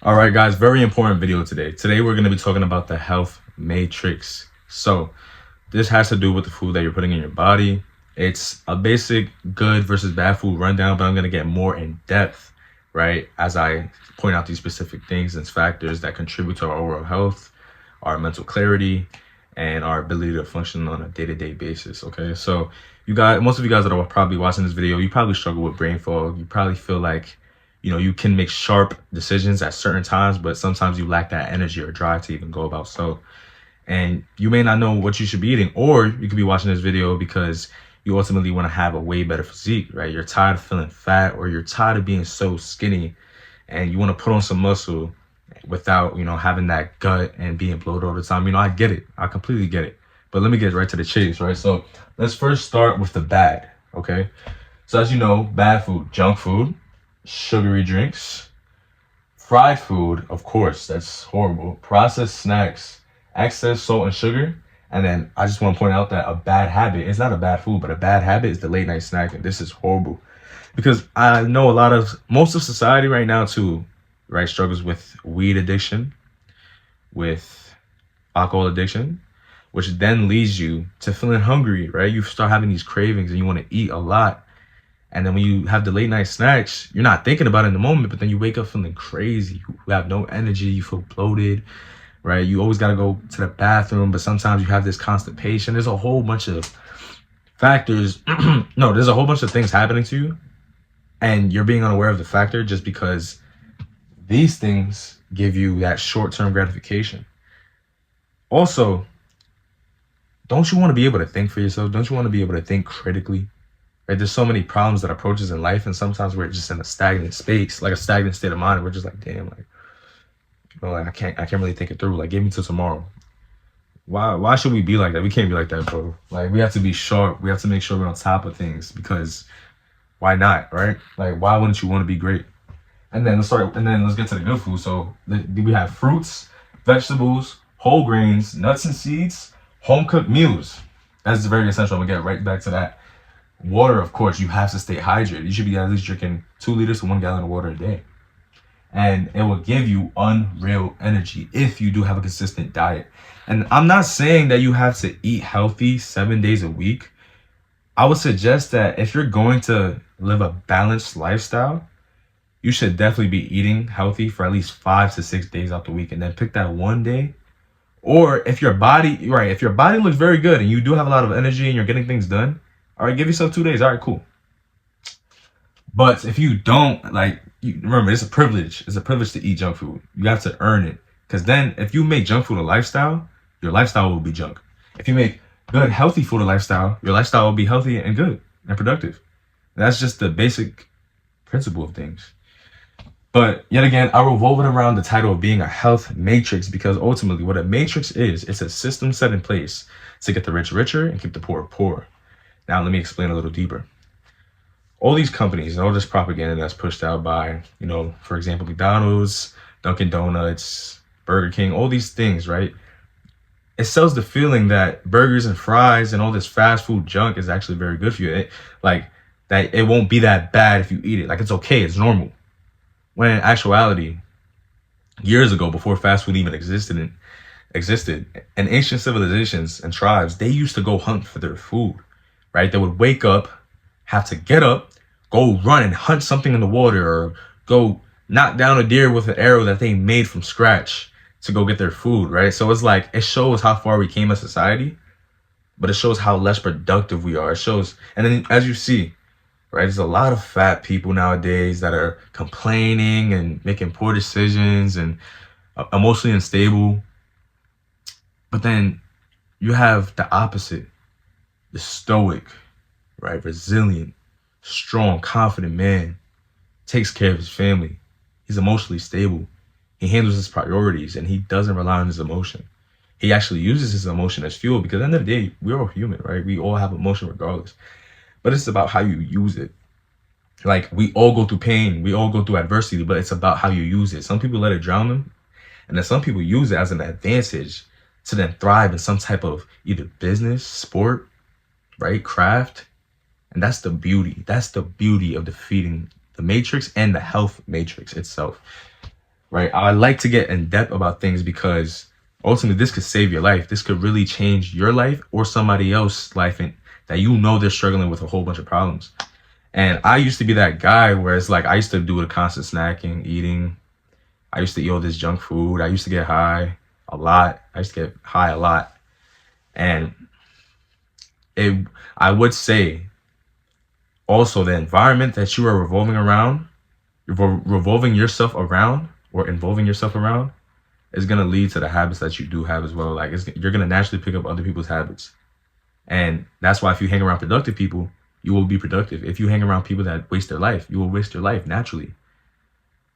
All right, guys, very important video today. Today, we're going to be talking about the health matrix. So, this has to do with the food that you're putting in your body. It's a basic good versus bad food rundown, but I'm going to get more in depth, right? As I point out these specific things and factors that contribute to our overall health, our mental clarity, and our ability to function on a day-to-day basis. Okay, so most of you guys that are probably watching this video, you probably struggle with brain fog. You probably feel like you can make sharp decisions at certain times, but sometimes you lack that energy or drive to even go about so. And you may not know what you should be eating, or you could be watching this video because you ultimately want to have a way better physique, right? You're tired of feeling fat, or you're tired of being so skinny, and you want to put on some muscle without, having that gut and being bloated all the time. I get it. I completely get it. But let me get right to the chase, right? So let's first start with the bad, okay? So as you know, bad food, junk food, sugary drinks, fried food, of course, that's horrible. Processed snacks, excess salt and sugar. And then I just want to point out that a bad habit, it's not a bad food, but a bad habit is the late night snack. And this is horrible because I know most of society right now too, right, struggles with weed addiction, with alcohol addiction, which then leads you to feeling hungry, right? You start having these cravings and you want to eat a lot. And then when you have the late night snacks, you're not thinking about it in the moment, but then you wake up feeling crazy. You have no energy, you feel bloated, right? You always got to go to the bathroom, but sometimes you have this constipation. There's a whole bunch of factors. No, there's a whole bunch of things happening to you, and you're being unaware of the factor just because these things give you that short-term gratification. Also, don't you want to be able to think for yourself? Don't you want to be able to think critically? Right? There's so many problems that approaches in life, and sometimes we're just in a stagnant space, like a stagnant state of mind. And we're just like, damn, like I can't really think it through. Like, give me till tomorrow. Why should we be like that? We can't be like that, bro. Like, we have to be sharp. We have to make sure we're on top of things because why not, right? Like, why wouldn't you want to be great? And then let's get to the good food. So we have fruits, vegetables, whole grains, nuts and seeds, home cooked meals. That's very essential. I'm gonna get right back to that. Water, of course, you have to stay hydrated. You should be at least drinking 2 liters to 1 gallon of water a day. And it will give you unreal energy if you do have a consistent diet. And I'm not saying that you have to eat healthy 7 days a week. I would suggest that if you're going to live a balanced lifestyle, you should definitely be eating healthy for at least 5 to 6 days out the week, and then pick that one day. Or if your body looks very good and you do have a lot of energy and you're getting things done, all right, give yourself 2 days. All right, cool. But if you don't, remember, it's a privilege. It's a privilege to eat junk food. You have to earn it. Because then if you make junk food a lifestyle, your lifestyle will be junk. If you make good, healthy food a lifestyle, your lifestyle will be healthy and good and productive. That's just the basic principle of things. But yet again, I revolve it around the title of being a health matrix because ultimately what a matrix is, it's a system set in place to get the rich richer and keep the poor poor. Now, let me explain a little deeper. All these companies and all this propaganda that's pushed out by, for example, McDonald's, Dunkin' Donuts, Burger King, all these things, right? It sells the feeling that burgers and fries and all this fast food junk is actually very good for you. That it won't be that bad if you eat it. Like, it's okay, it's normal. When in actuality, years ago, before fast food even existed, in ancient civilizations and tribes, they used to go hunt for their food. Right? They would wake up, have to get up, go run and hunt something in the water, or go knock down a deer with an arrow that they made from scratch to go get their food, right? So it's like, it shows how far we came as society, but it shows how less productive we are. It shows, and then as you see, right, there's a lot of fat people nowadays that are complaining and making poor decisions and emotionally unstable. But then you have the opposite. The stoic, right, resilient, strong, confident man, takes care of his family. He's emotionally stable. He handles his priorities and he doesn't rely on his emotion. He actually uses his emotion as fuel because at the end of the day, we're all human, right? We all have emotion regardless. But it's about how you use it. Like, we all go through pain, we all go through adversity, but it's about how you use it. Some people let it drown them, and then some people use it as an advantage to then thrive in some type of either business, sport, right, craft. And that's the beauty. That's the beauty of defeating the matrix and the health matrix itself. right? I like to get in depth about things because ultimately this could save your life. This could really change your life or somebody else's life, and that you know they're struggling with a whole bunch of problems. And I used to be that guy where it's like I used to do the constant snacking, eating. I used to eat all this junk food. I used to get high a lot. I used to get high a lot. And it, I would say also the environment that you are revolving yourself around or involving yourself around is going to lead to the habits that you do have as well. Like you're going to naturally pick up other people's habits. And that's why if you hang around productive people, you will be productive. If you hang around people that waste their life, you will waste your life naturally.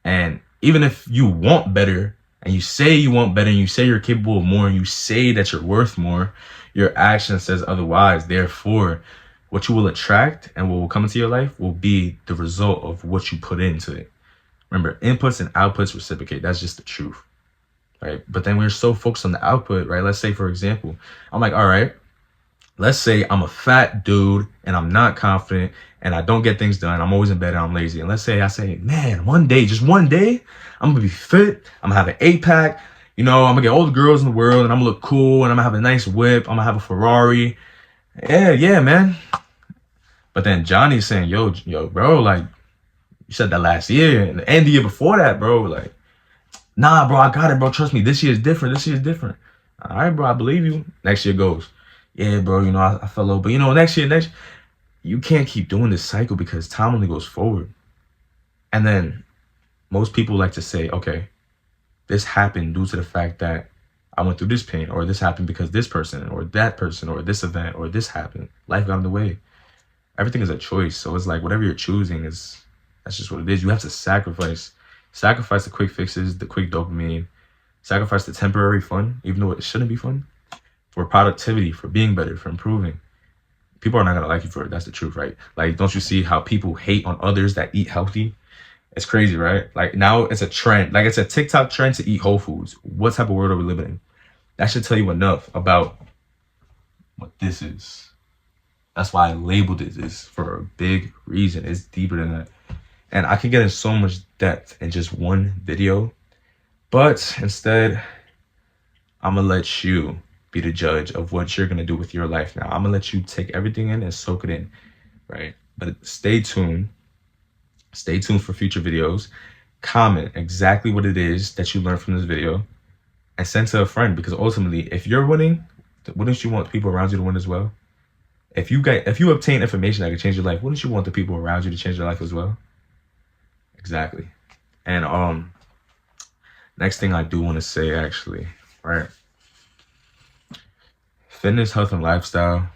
And even if you want better and you say you want better and you say you're capable of more and you say that you're worth more, your action says otherwise. Therefore, what you will attract and what will come into your life will be the result of what you put into it. Remember, inputs and outputs reciprocate. That's just the truth, right? But then we're so focused on the output, right? Let's say, for example, I'm like, all right, let's say I'm a fat dude and I'm not confident and I don't get things done. I'm always in bed and I'm lazy. And let's say I say, man, one day, just one day, I'm gonna be fit. I'm gonna have an 8-pack. You know, I'm gonna get all the girls in the world and I'm gonna look cool and I'm gonna have a nice whip. I'm gonna have a Ferrari. Yeah, man. But then Johnny's saying, yo, bro, like, you said that last year and the year before that, bro. Like, nah, bro, I got it, bro. Trust me, this year is different. This year is different. All right, bro, I believe you. Next year goes, yeah, bro, you know, I fell over. But, you know, next year, you can't keep doing this cycle because time only goes forward. And then most people like to say, okay, this happened due to the fact that I went through this pain, or this happened because this person or that person or this event or this happened. Life got in the way. Everything is a choice. So it's like whatever you're choosing that's just what it is. You have to sacrifice the quick fixes, the quick dopamine, sacrifice the temporary fun, even though it shouldn't be fun, for productivity, for being better, for improving. People are not gonna like you for it. That's the truth, right? Like, don't you see how people hate on others that eat healthy? It's crazy, right? Like, now it's a trend. Like, it's a TikTok trend to eat whole foods. What type of world are we living in? That should tell you enough about what this is. That's why I labeled it this for a big reason. It's deeper than that. And I can get in so much depth in just one video. But instead, I'm going to let you be the judge of what you're going to do with your life now. I'm going to let you take everything in and soak it in, right? But stay tuned. Stay tuned for future videos. Comment exactly what it is that you learned from this video and send to a friend, because ultimately, if you're winning, wouldn't you want people around you to win as well? If you obtain information that can change your life, wouldn't you want the people around you to change their life as well? Exactly. And next thing I do want to say, actually, right? Fitness, health, and lifestyle,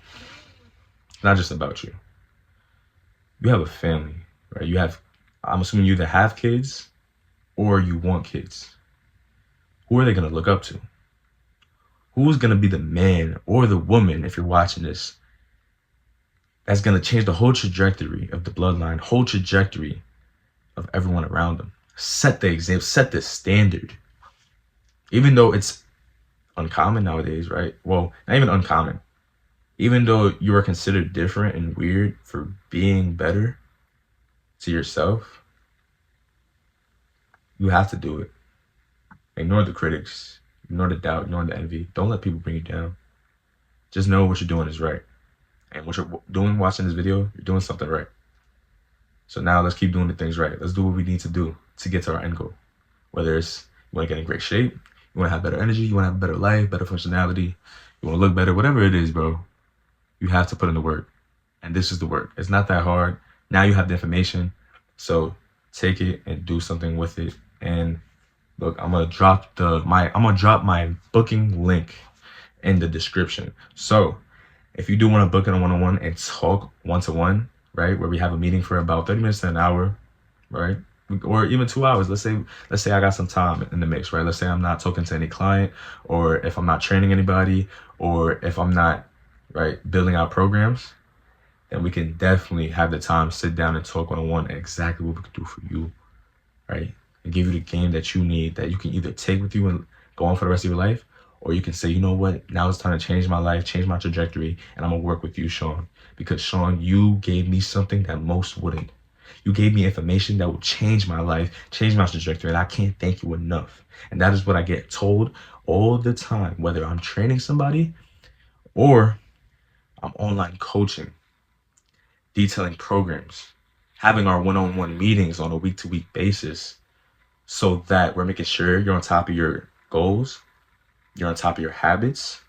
not just about you. You have a family, right? I'm assuming you either have kids or you want kids. Who are they going to look up to? Who's going to be the man or the woman, if you're watching this, that's going to change the whole trajectory of the bloodline, whole trajectory of everyone around them? Set the example, set the standard. Even though it's uncommon nowadays, right? Well, not even uncommon. Even though you are considered different and weird for being better to yourself, you have to do it. Ignore the critics, ignore the doubt, ignore the envy. Don't let people bring you down. Just know what you're doing is right. And what you're doing watching this video, you're doing something right. So now let's keep doing the things right. Let's do what we need to do to get to our end goal. Whether it's you want to get in great shape, you want to have better energy, you want to have a better life, better functionality, you want to look better, whatever it is, bro, you have to put in the work. And this is the work. It's not that hard. Now you have the information. So take it and do something with it. And look, I'm gonna drop my booking link in the description. So if you do want to book in a one-on-one and talk one-to-one, right, where we have a meeting for about 30 minutes to an hour, right, or even 2 hours. Let's say I got some time in the mix, right? Let's say I'm not talking to any client, or if I'm not training anybody, or if I'm not, right, building out programs, then we can definitely have the time, sit down and talk one-on-one exactly what we can do for you, right? And give you the game that you need, that you can either take with you and go on for the rest of your life, or you can say, you know what, now it's time to change my life, change my trajectory, and I'm gonna work with you, Sean. Because Sean, you gave me something that most wouldn't. You gave me information that will change my life, change my trajectory, and I can't thank you enough. And that is what I get told all the time, whether I'm training somebody or I'm online coaching, detailing programs, having our one-on-one meetings on a week-to-week basis, so that we're making sure you're on top of your goals, you're on top of your habits,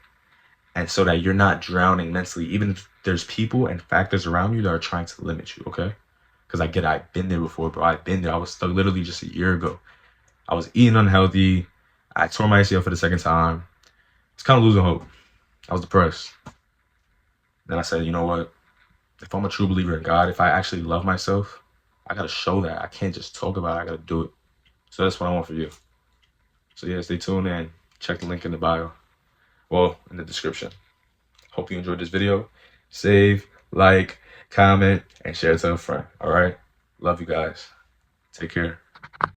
and so that you're not drowning mentally, even if there's people and factors around you that are trying to limit you, okay? Because I get it, I've been there before, bro. I've been there. I was stuck literally just a year ago. I was eating unhealthy. I tore my ACL for the second time. It's kind of losing hope. I was depressed. Then I said, you know what? If I'm a true believer in God, if I actually love myself, I gotta show that. I can't just talk about it. I gotta do it. So that's what I want for you. So yeah, stay tuned and check the link in the bio. Well, in the description. Hope you enjoyed this video. Save, like, comment, and share it to a friend. All right? Love you guys. Take care.